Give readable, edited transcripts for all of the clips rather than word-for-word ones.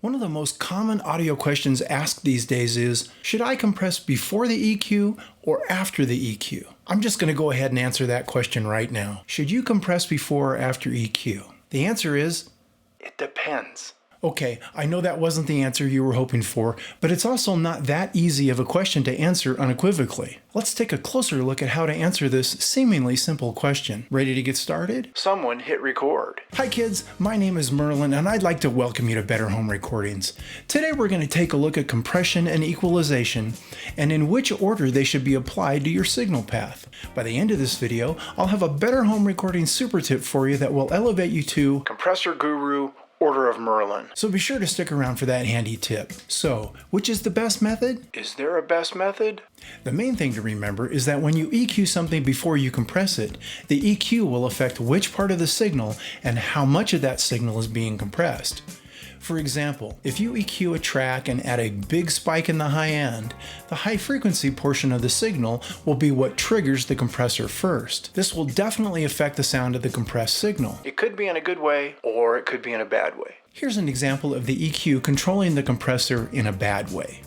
One of the most common audio questions asked these days is, should I compress before the EQ or after the EQ? I'm just going to go ahead and answer that question right now. Should you compress before or after EQ? The answer is, it depends. Okay, I know that wasn't the answer you were hoping for, but it's also not that easy of a question to answer unequivocally. Let's take a closer look at how to answer this seemingly simple question. Ready to get started? Someone hit record. Hi kids, my name is Merlin and I'd like to welcome you to Better Home Recordings. Today we're going to take a look at compression and equalization and in which order they should be applied to your signal path. By the end of this video, I'll have a Better Home Recording super tip for you that will elevate you to Compressor Guru Order of Merlin. So be sure to stick around for that handy tip. So, which is the best method? Is there a best method? The main thing to remember is that when you EQ something before you compress it, the EQ will affect which part of the signal and how much of that signal is being compressed. For example, if you EQ a track and add a big spike in the high end, the high frequency portion of the signal will be what triggers the compressor first. This will definitely affect the sound of the compressed signal. It could be in a good way, or it could be in a bad way. Here's an example of the EQ controlling the compressor in a bad way.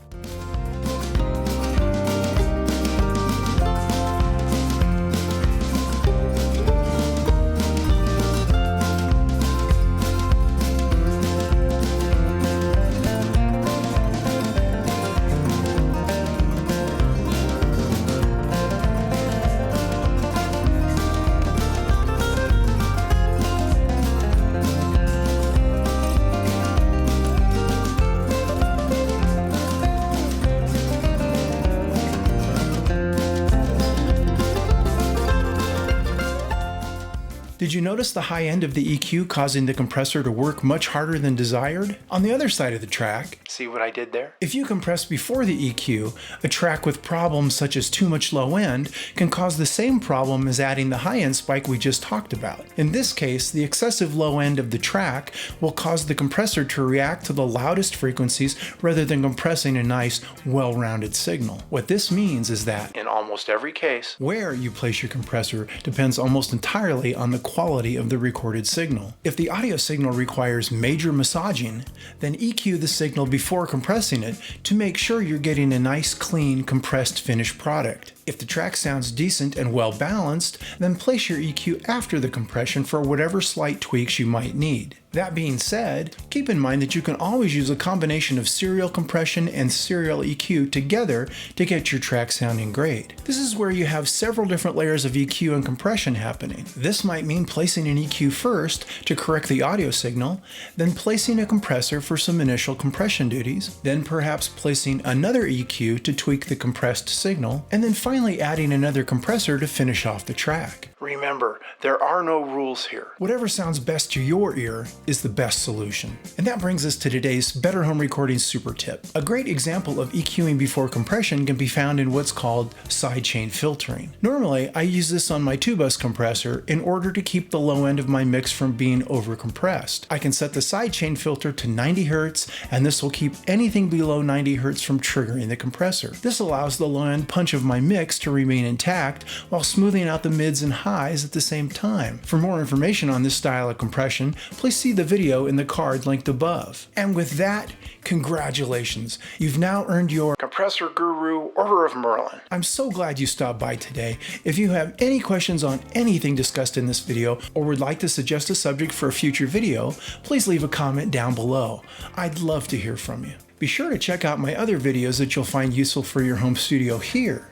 Did you notice the high end of the EQ causing the compressor to work much harder than desired? On the other side of the track, see what I did there? If you compress before the EQ, a track with problems such as too much low end can cause the same problem as adding the high end spike we just talked about. In this case, the excessive low end of the track will cause the compressor to react to the loudest frequencies rather than compressing a nice, well-rounded signal. What this means is that, in almost every case, where you place your compressor depends almost entirely on the quality of the recorded signal. If the audio signal requires major massaging, then EQ the signal before compressing it to make sure you're getting a nice, clean, compressed finished product. If the track sounds decent and well balanced, then place your EQ after the compression for whatever slight tweaks you might need. That being said, keep in mind that you can always use a combination of serial compression and serial EQ together to get your track sounding great. This is where you have several different layers of EQ and compression happening. This might mean placing an EQ first to correct the audio signal, then placing a compressor for some initial compression duties, then perhaps placing another EQ to tweak the compressed signal, and then finally adding another compressor to finish off the track. Remember, there are no rules here. Whatever sounds best to your ear is the best solution. And that brings us to today's Better Home Recordings super tip. A great example of EQing before compression can be found in what's called sidechain filtering. Normally, I use this on my 2-bus compressor in order to keep the low end of my mix from being overcompressed. I can set the sidechain filter to 90 Hz, and this will keep anything below 90 Hz from triggering the compressor. This allows the low end punch of my mix to remain intact while smoothing out the mids and highs at the same time. For more information on this style of compression, please see the video in the card linked above. And with that, congratulations! You've now earned your Compressor Guru Order of Merlin. I'm so glad you stopped by today. If you have any questions on anything discussed in this video or would like to suggest a subject for a future video, please leave a comment down below. I'd love to hear from you. Be sure to check out my other videos that you'll find useful for your home studio here.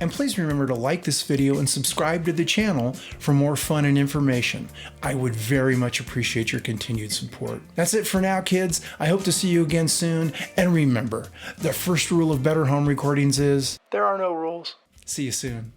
And please remember to like this video and subscribe to the channel for more fun and information. I would very much appreciate your continued support. That's it for now, kids. I hope to see you again soon. And remember, the first rule of Better Home Recordings is, there are no rules. See you soon.